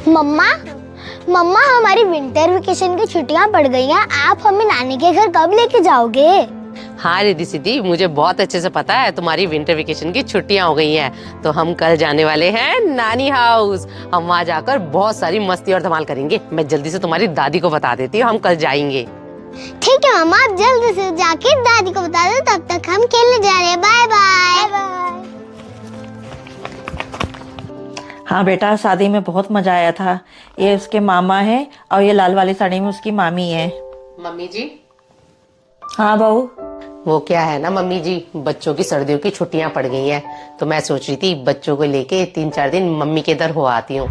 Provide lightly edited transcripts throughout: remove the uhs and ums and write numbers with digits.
मम्मा मम्मा हमारी winter vacation की छुट्टियां पड़ गई हैं। आप हमें नानी के घर कब लेके जाओगे? हाँ रिद्धि सिद्धि, मुझे बहुत अच्छे से पता है तुम्हारी विंटर वेकेशन की छुट्टियां हो गई हैं। तो हम कल जाने वाले हैं नानी हाउस। हम वहाँ जाकर बहुत सारी मस्ती और धमाल करेंगे। मैं जल्दी से तुम्हारी दादी को बता देती हूँ, हम कल जाएंगे। ठीक है मम्मा, आप जल्दी से जाके दादी को बता दो, तब तक हम खेलने जा रहे हैं। Bye bye. हाँ बेटा, शादी में बहुत मजा आया था। ये उसके मामा है और ये लाल वाली साड़ी में उसकी मामी है। मम्मी जी। हाँ बहू। वो क्या है ना मम्मी जी, बच्चों की सर्दियों की छुट्टियां पड़ गई हैं, तो मैं सोच रही थी बच्चों को लेके 3-4 दिन मम्मी के इधर हो आती हूँ।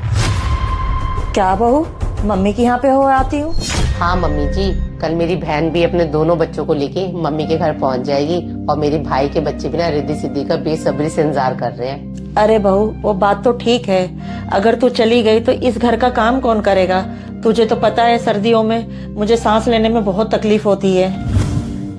क्या बहू, मम्मी के यहाँ पे हो आती हूँ? हाँ मम्मी जी, कल मेरी बहन भी अपने दोनों बच्चों को लेके मम्मी के घर पहुँच जाएगी और मेरे भाई के बच्चे भी ना रिद्धि सिद्धि का बेसब्री से इंतजार कर रहे हैं। अरे बहू, वो बात तो ठीक है। अगर तू चली गई तो इस घर का काम कौन करेगा? तुझे तो पता है सर्दियों में मुझे सांस लेने में बहुत तकलीफ होती है।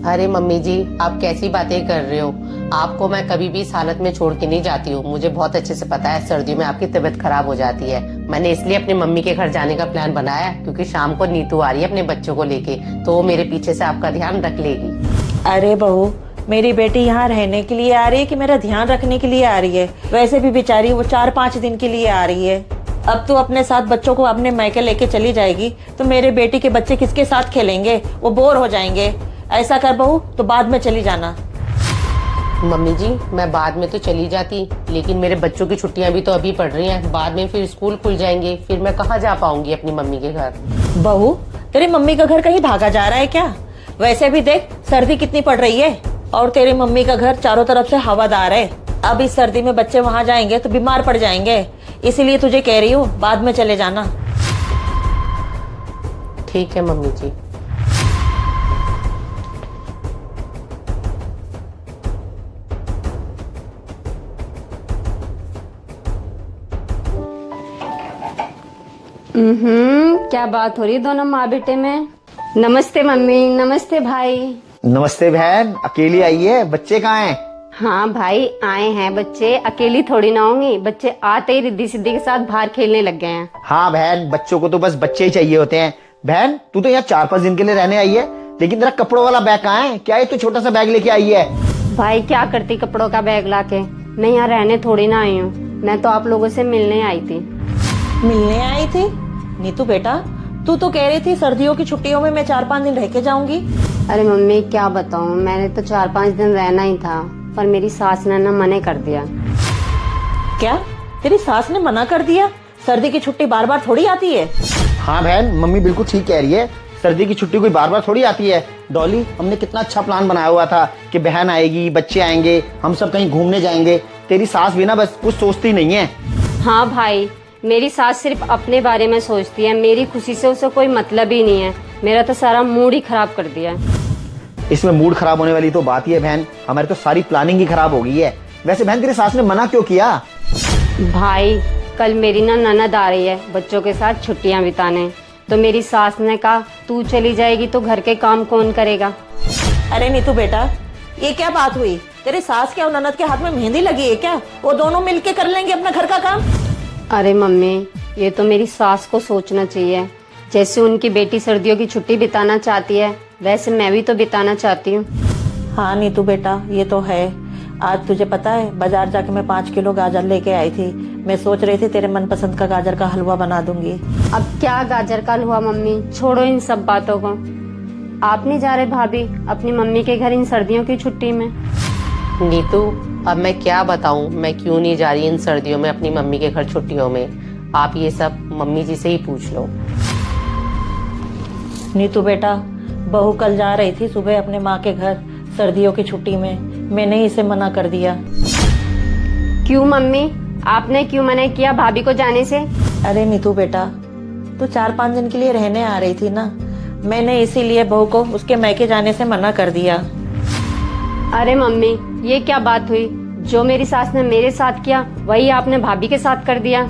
अरे मम्मी जी, आप कैसी बातें कर रहे हो? आपको मैं कभी भी इस हालत में छोड़ के नहीं जाती हूँ। मुझे बहुत अच्छे से पता है सर्दियों में आपकी तबीयत खराब हो जाती है। मैंने इसलिए अपनी मम्मी के घर जाने का प्लान बनाया क्योंकि शाम को नीतू आ रही है अपने बच्चों को लेके, तो वो मेरे पीछे से आपका ध्यान रख लेगी। अरे बहू, मेरी बेटी यहाँ रहने के लिए आ रही है कि मेरा ध्यान रखने के लिए आ रही है? वैसे भी बेचारी वो 4-5 दिन के लिए आ रही है। अब तो अपने साथ बच्चों को अपने मायके लेके चली जाएगी तो मेरे बेटी के बच्चे किसके साथ खेलेंगे? वो बोर हो जाएंगे। ऐसा कर बहू, तो बाद में चली जाना। मम्मी जी, मैं बाद में तो चली जाती, लेकिन मेरे बच्चों की छुट्टियां भी तो अभी पड़ रही हैं। बाद में फिर स्कूल खुल जाएंगे, फिर मैं कहाँ जा पाऊंगी अपनी मम्मी के घर। बहू, तेरी मम्मी का घर कहीं भागा जा रहा है क्या? वैसे भी देख सर्दी कितनी पड़ रही है और तेरी मम्मी का घर चारों तरफ से हवादार है। अब इस सर्दी में बच्चे वहां जाएंगे तो बीमार पड़ जाएंगे। इसीलिए तुझे कह रही हूँ बाद में चले जाना। ठीक है मम्मी जी। क्या बात हो रही है दोनों माँ बेटे में? नमस्ते मम्मी, नमस्ते भाई। नमस्ते बहन, अकेली आई है? बच्चे कहाँ हैं? हाँ भाई, आए हैं बच्चे। अकेली थोड़ी ना होंगी, बच्चे आते ही रिद्धि सिद्धि के साथ बाहर खेलने लग गए हैं। हाँ बहन, बच्चों को तो बस बच्चे ही चाहिए होते हैं। बहन, तू तो यहाँ 4-5 दिन के लिए रहने आई है, लेकिन तेरा कपड़ों वाला बैग कहाँ है? क्या है तू छोटा सा बैग लेके आई है? भाई क्या करती कपड़ों का बैग लाके? मैं यहाँ रहने थोड़ी ना आई हूँ, मैं तो आप लोगों से मिलने आई थी। मिलने आई थी? नीतू बेटा, तू तो कह रही थी सर्दियों की छुट्टियों में मैं 4-5 दिन रह के जाऊंगी। अरे मम्मी क्या बताऊँ, मैंने तो 4-5 दिन रहना ही था, पर मेरी सास ने ना मना कर दिया। क्या तेरी सास ने मना कर दिया? सर्दी की छुट्टी बार बार थोड़ी आती है। हाँ बहन, मम्मी बिल्कुल ठीक कह रही है। सर्दी की छुट्टी कोई बार बार थोड़ी आती है। डॉली, हमने कितना अच्छा प्लान बनाया हुआ था कि बहन आएगी, बच्चे आएंगे, हम सब कहीं घूमने जाएंगे। तेरी सास भी ना बस कुछ सोचती नहीं है। हाँ भाई, मेरी सास सिर्फ अपने बारे में सोचती है, मेरी खुशी से उसे कोई मतलब ही नहीं है। मेरा तो सारा मूड ही खराब कर दिया है। इसमें मूड खराब होने वाली तो बात ही है बहन, हमारी तो सारी प्लानिंग ही खराब हो गई है। वैसे बहन, तेरी सास ने मना क्यों किया? भाई कल मेरी ना ननद आ रही है बच्चों के साथ छुट्टियां बिताने, तो मेरी सास ने कहा तू चली जाएगी तो घर के काम कौन करेगा। अरे नीतू बेटा, ये क्या बात हुई? तेरी सास क्या ननद के हाथ में मेहंदी लगी है क्या? वो दोनों मिलके कर लेंगे अपना घर का काम। अरे मम्मी, ये तो मेरी सास को सोचना चाहिए। जैसे उनकी बेटी सर्दियों की छुट्टी बिताना चाहती है, वैसे मैं भी तो बिताना चाहती हूँ। हाँ नीतू बेटा, ये तो है। आज तुझे पता है बाजार जाके मैं 5 किलो गाजर लेके आई थी। मैं सोच रही थी तेरे मनपसंद का गाजर का हलवा बना दूंगी। अब क्या गाजर का हलवा मम्मी, छोड़ो इन सब बातों को। आप नहीं जा रहे भाभी अपनी मम्मी के घर इन सर्दियों की छुट्टी में? नीतू, अब मैं क्या बताऊं, मैं क्यों नहीं जा रही इन सर्दियों में अपनी मम्मी के घर छुट्टियों में। आप ये सब मम्मी जी से ही पूछ लो। नीतू बेटा, बहू कल जा रही थी सुबह अपने माँ के घर सर्दियों की छुट्टी में। मैंने इसे मना कर दिया। क्यों मम्मी, आपने क्यों मना किया भाभी को जाने से? अरे नीतू बेटा, तू 4-5 दिन के लिए रहने आ रही थी ना, मैंने इसीलिए बहू को उसके मैके जाने से मना कर दिया। अरे मम्मी, ये क्या बात हुई? जो मेरी सास ने मेरे साथ किया वही आपने भाभी के साथ कर दिया।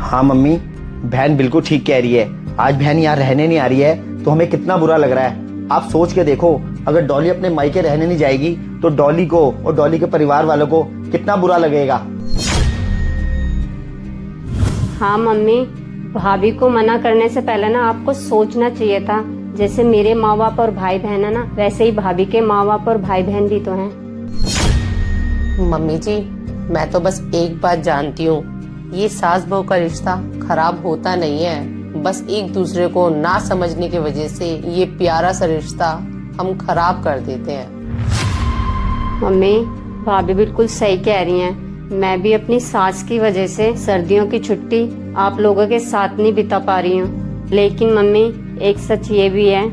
हाँ मम्मी, बहन बिल्कुल ठीक कह रही है। आज बहन यहाँ रहने नहीं आ रही है तो हमें कितना बुरा लग रहा है। आप सोच के देखो, अगर डॉली अपने मायके रहने नहीं जाएगी तो डॉली को और डॉली के परिवार वालों को कितना बुरा लगेगा। हाँ मम्मी, भाभी को मना करने से पहले ना आपको सोचना चाहिए था। जैसे मेरे माँ बाप और भाई बहन है ना, वैसे ही भाभी के माँ बाप और भाई बहन भी तो हैं। मम्मी जी, मैं तो बस एक बात जानती हूँ, ये सास बहू का रिश्ता खराब होता नहीं है। बस एक दूसरे को ना समझने की वजह से ये प्यारा सा रिश्ता हम खराब कर देते हैं। मम्मी, भाभी बिल्कुल सही कह रही हैं। मैं भी अपनी सास की वजह से सर्दियों की छुट्टी आप लोगों के साथ नहीं बिता पा रही हूँ। लेकिन मम्मी, एक सच ये भी है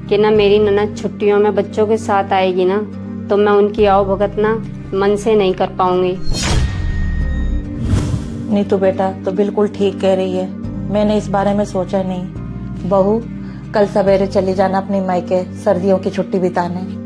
कि ना मेरी ननद छुट्टियों में बच्चों के साथ आएगी ना, तो मैं उनकी आओ भगत ना मन से नहीं कर पाऊंगी। नीतू बेटा तो बिल्कुल ठीक कह रही है, मैंने इस बारे में सोचा नहीं। बहू, कल सवेरे चली जाना अपनी मायके सर्दियों की छुट्टी बिताने।